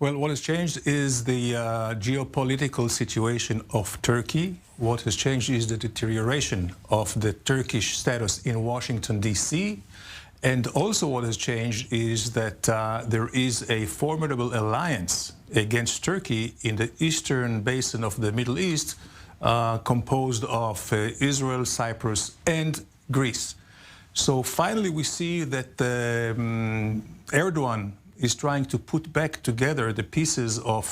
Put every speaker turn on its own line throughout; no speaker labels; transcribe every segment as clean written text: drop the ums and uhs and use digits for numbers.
Well, what has changed is the geopolitical situation of Turkey. What has changed is the deterioration of the Turkish status in Washington, D.C. And also what has changed is that there is a formidable alliance against Turkey in the eastern basin of the Middle East, composed of Israel, Cyprus, and Greece. So finally we see that Erdogan is trying to put back together the pieces of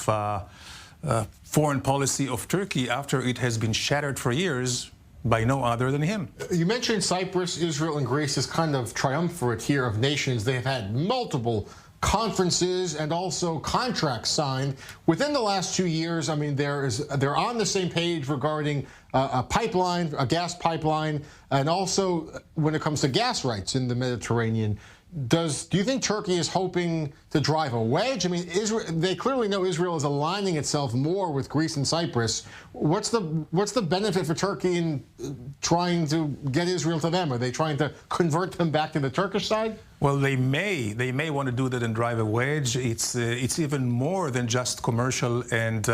foreign policy of Turkey after it has been shattered for years by no other than him.
You mentioned Cyprus, Israel, and Greece as kind of triumvirate here of nations. They have had multiple conferences and also contracts signed within the last 2 years. I mean, they're on the same page regarding a pipeline, a gas pipeline, and also when it comes to gas rights in the Mediterranean. Do you think Turkey is hoping to drive a wedge? I mean, they clearly know Israel is aligning itself more with Greece and Cyprus. What's the benefit for Turkey in trying to get Israel to them? Are they trying to convert them back to the Turkish side?
Well, they may want to do that and drive a wedge. It's even more than just commercial and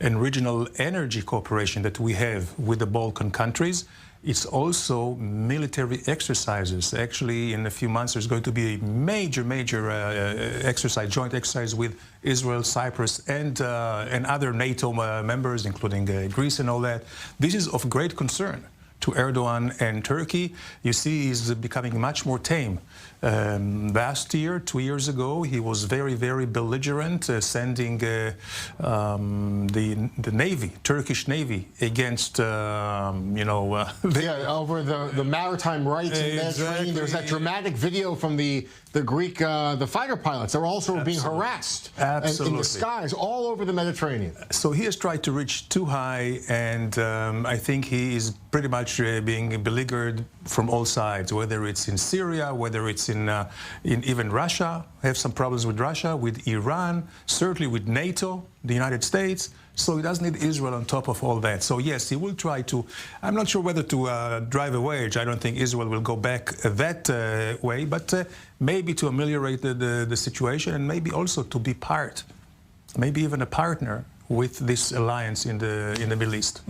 regional energy cooperation that we have with the Balkan countries. It's also military exercises. Actually, in a few months, there's going to be a major exercise, joint exercise with Israel, Cyprus, and other NATO members, including Greece and all that. This is of great concern to Erdogan and Turkey. You see, he's becoming much more tame. Last year, 2 years ago, he was very belligerent, sending the Navy, Turkish Navy, against,
over the maritime rights in the Mediterranean. There's that dramatic video from the Greek, the fighter pilots. They're also being harassed in the skies all over the Mediterranean.
So he has tried to reach too high, and I think he is pretty much being beleaguered from all sides, whether it's in Syria, whether it's in even Russia. Have some problems with Russia, with Iran, certainly with NATO, the United States. So he doesn't need Israel on top of all that. So yes, he will try to, I'm not sure whether to drive a wedge. I don't think Israel will go back that way, but maybe to ameliorate the situation, and maybe also to be maybe even a partner with this alliance in the Middle East.